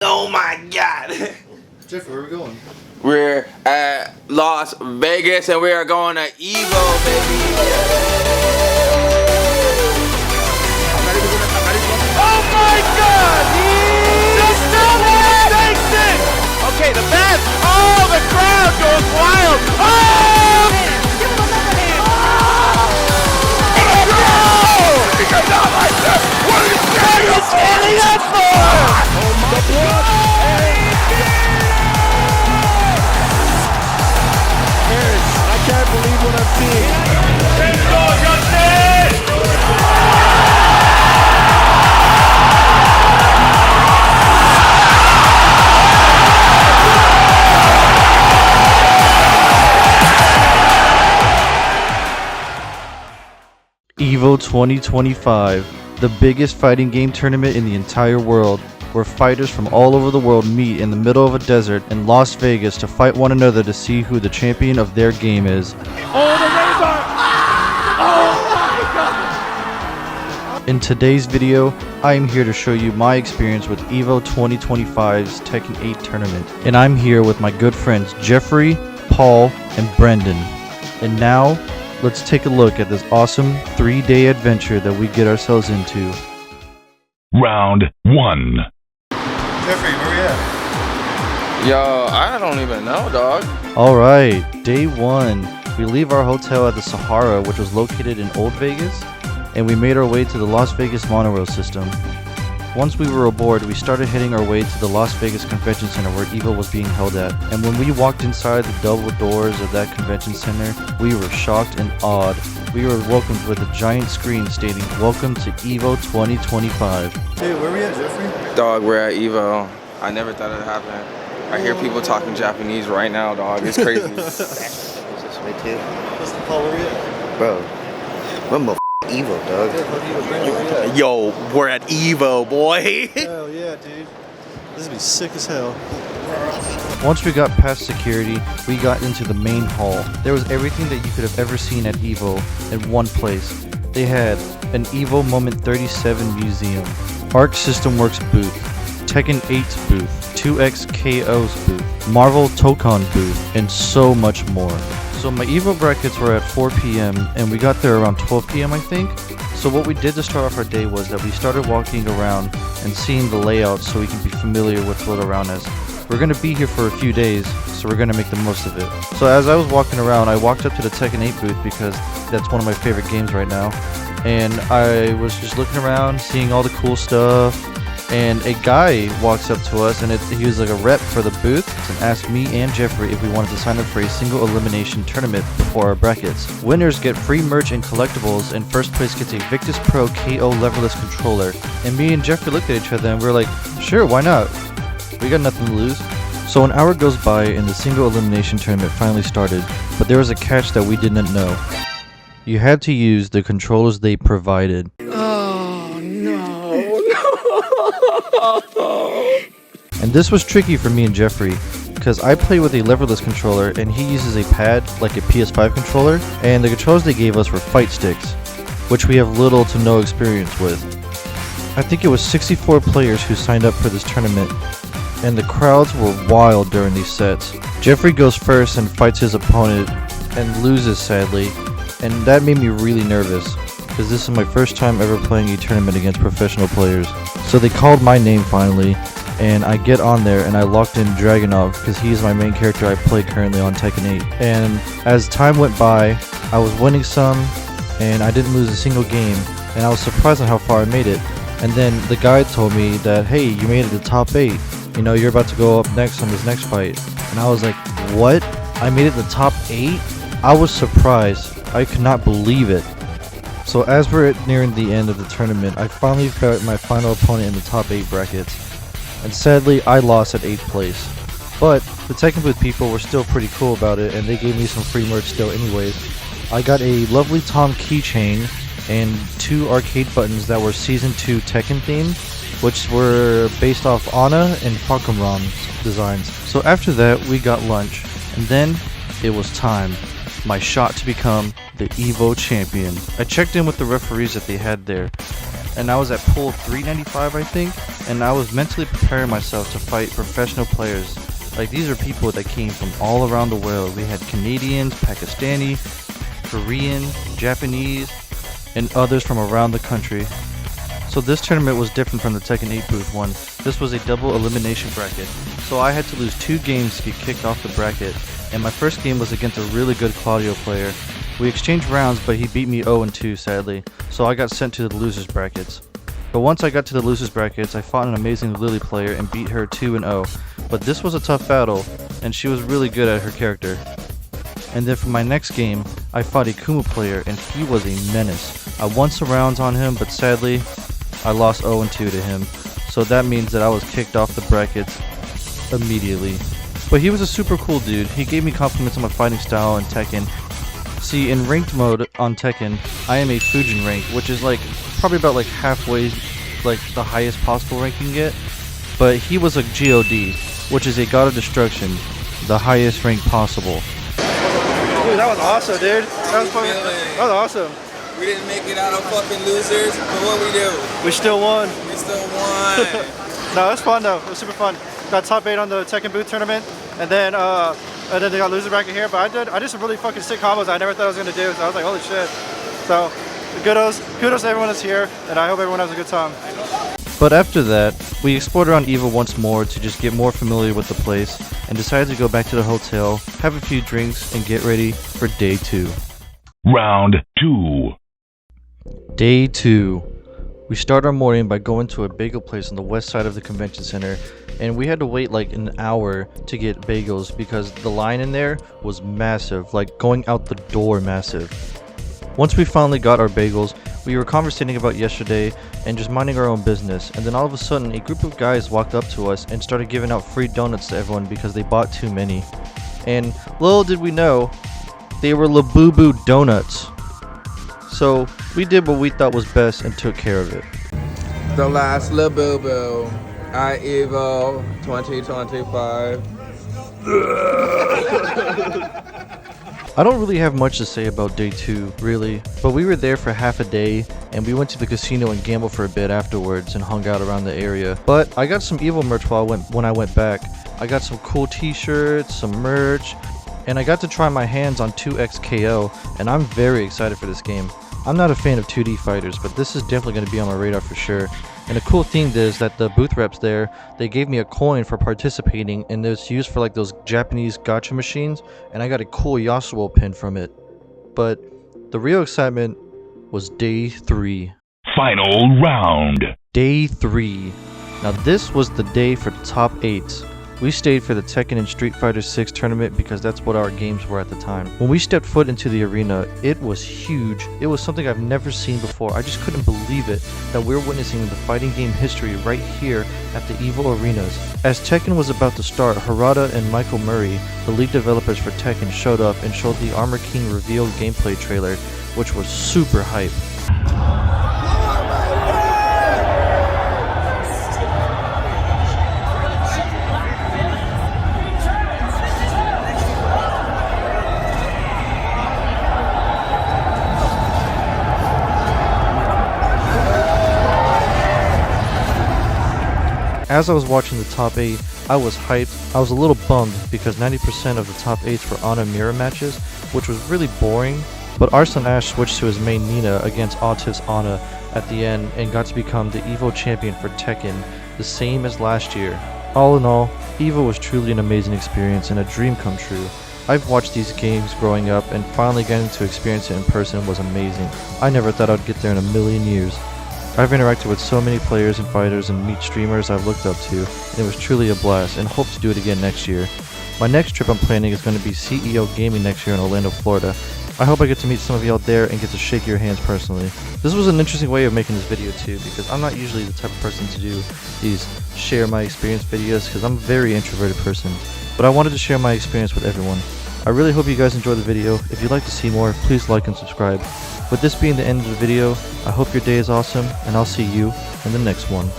Oh my god. Jeff, where are we going? We're at Las Vegas and we are going to EVO, baby. Oh my god! Just takes it! Okay, the best! Oh, the crowd goes wild! Oh! You're not like this! What are you standing up for? Oh my god! I can't believe what I'm seeing. Let's go, Justin! EVO 2025, the biggest fighting game tournament in the entire world, where fighters from all over the world meet in the middle of a desert in Las Vegas to fight one another to see who the champion of their game is. Oh, the razor! Oh my god! In today's video, I am here to show you my experience with EVO 2025's Tekken 8 tournament. And I'm here with my good friends Jeffrey, Paul, and Brendan. And now, let's take a look at this awesome 3-day adventure that we get ourselves into. Round 1. Jeffrey, where we at? Yo, I don't even know, dog. Alright, day 1. We leave our hotel at the Sahara, which was located in Old Vegas, and we made our way to the Las Vegas monorail system. Once we were aboard, we started heading our way to the Las Vegas Convention Center where EVO was being held at. And when we walked inside the double doors of that convention center, we were shocked and awed. We were welcomed with a giant screen stating, "Welcome to EVO 2025. Hey, where we at, Jeffrey? Dog, we're at EVO. I never thought it'd happen. I hear people talking Japanese right now, dog. It's crazy. Right here. What's the Paul, where we at? Bro, I'm a EVO, dog. Yeah, fuck you, Brendan, where we at? Yo, we're at EVO, boy. Hell yeah, dude. This would be sick as hell. Once we got past security, we got into the main hall. There was everything that you could have ever seen at EVO in one place. They had an EVO Moment 37 museum, Arc System Works booth, Tekken 8's booth, 2XKO's booth, Marvel Tokon booth, and so much more. So my EVO brackets were at 4 p.m. and we got there around 12 p.m. I think. So what we did to start off our day was that we started walking around and seeing the layout so we can be familiar with what's around us. We're going to be here for a few days, so we're going to make the most of it. So as I was walking around, I walked up to the Tekken 8 booth because that's one of my favorite games right now. And I was just looking around, seeing all the cool stuff. And a guy walks up to us, and he was like a rep for the booth, and asked me and Jeffrey if we wanted to sign up for a single elimination tournament before our brackets. Winners get free merch and collectibles, and first place gets a Victus Pro KO leverless controller. And me and Jeffrey looked at each other, and we were like, sure, why not? We got nothing to lose. So an hour goes by, and the single elimination tournament finally started, but there was a catch that we didn't know. You had to use the controllers they provided. And this was tricky for me and Jeffrey, because I play with a leverless controller and he uses a pad like a PS5 controller, and the controllers they gave us were fight sticks, which we have little to no experience with. I think it was 64 players who signed up for this tournament, and the crowds were wild during these sets. Jeffrey goes first and fights his opponent and loses sadly, and that made me really nervous, because this is my first time ever playing a tournament against professional players. So they called my name finally, and I get on there and I locked in Dragunov because he's my main character I play currently on Tekken 8. And as time went by, I was winning some and I didn't lose a single game, and I was surprised at how far I made it. And then the guy told me that, hey, you made it to top 8. You know, you're about to go up next on this next fight. And I was like, what? I made it to top 8? I was surprised. I could not believe it. So as we're nearing the end of the tournament, I finally got my final opponent in the top 8 brackets. And sadly, I lost at 8th place. But the Tekken booth people were still pretty cool about it, and they gave me some free merch still anyways. I got a lovely Tom keychain and 2 arcade buttons that were Season 2 Tekken themed, which were based off Anna and Falconron's designs. So after that, we got lunch, and then it was time. My shot to become the EVO champion. I checked in with the referees that they had there, and I was at pool 395 I think, and I was mentally preparing myself to fight professional players. Like, these are people that came from all around the world. We had Canadians, Pakistani, Korean, Japanese, and others from around the country. So this tournament was different from the Tekken 8 booth one. This was a double elimination bracket, so I had to lose 2 games to get kicked off the bracket, and my first game was against a really good Claudio player. We exchanged rounds, but he beat me 0-2 sadly, so I got sent to the losers brackets. But once I got to the losers brackets, I fought an amazing Lily player and beat her 2-0. But this was a tough battle, and she was really good at her character. And then for my next game, I fought a Kuma player, and he was a menace. I won some rounds on him, but sadly, I lost 0-2 to him. So that means that I was kicked off the brackets immediately. But he was a super cool dude. He gave me compliments on my fighting style in Tekken. See, in ranked mode on Tekken, I am a Fujin rank, which is like probably about like halfway, like the highest possible rank you can get. But he was a God, which is a God of Destruction, the highest rank possible. Dude, that was awesome, dude. That was awesome. We didn't make it out of fucking losers, but what we do? We still won. We still won. No, it was fun though. It was super fun. Got top 8 on the Tekken booth tournament, and then they got loser bracket here. But I did some really fucking sick combos I never thought I was gonna do. So I was like, holy shit. So kudos to everyone that's here, and I hope everyone has a good time. But after that, we explored around EVO once more to just get more familiar with the place, and decided to go back to the hotel, have a few drinks, and get ready for day 2. Round 2. Day 2. We start our morning by going to a bagel place on the west side of the convention center, and we had to wait like an hour to get bagels because the line in there was massive, like going out the door massive. Once we finally got our bagels, we were conversating about yesterday and just minding our own business, and then all of a sudden a group of guys walked up to us and started giving out free donuts to everyone because they bought too many. And little did we know, they were Labubu donuts. So we did what we thought was best and took care of it. The last Labubu at EVO 2025. I don't really have much to say about day 2, really, but we were there for half a day, and we went to the casino and gambled for a bit afterwards and hung out around the area. But I got some EVO merch when I went back. I got some cool t-shirts, some merch, and I got to try my hands on 2XKO, and I'm very excited for this game. I'm not a fan of 2D fighters, but this is definitely going to be on my radar for sure. And the cool thing is that the booth reps there, they gave me a coin for participating, and it was used for like those Japanese gacha machines, and I got a cool Yasuo pin from it. But the real excitement was day 3. Final round. Day 3. Now this was the day for the top 8s. We stayed for the Tekken and Street Fighter 6 tournament because that's what our games were at the time. When we stepped foot into the arena, it was huge. It was something I've never seen before. I just couldn't believe it that we're witnessing the fighting game history right here at the EVO arenas. As Tekken was about to start, Harada and Michael Murray, the lead developers for Tekken, showed up and showed the Armor King revealed gameplay trailer, which was super hype. As I was watching the top 8, I was hyped. I was a little bummed because 90% of the top 8s were Ana mirror matches, which was really boring, but Arslan Ash switched to his main Nina against Autis Ana at the end and got to become the EVO champion for Tekken, the same as last year. All in all, EVO was truly an amazing experience and a dream come true. I've watched these games growing up, and finally getting to experience it in person was amazing. I never thought I'd get there in a million years. I've interacted with so many players and fighters and meet streamers I've looked up to, and it was truly a blast, and hope to do it again next year. My next trip I'm planning is going to be CEO Gaming next year in Orlando, Florida. I hope I get to meet some of you out there and get to shake your hands personally. This was an interesting way of making this video too, because I'm not usually the type of person to do these share my experience videos, because I'm a very introverted person, but I wanted to share my experience with everyone. I really hope you guys enjoyed the video. If you'd like to see more, please like and subscribe. With this being the end of the video, I hope your day is awesome, and I'll see you in the next one.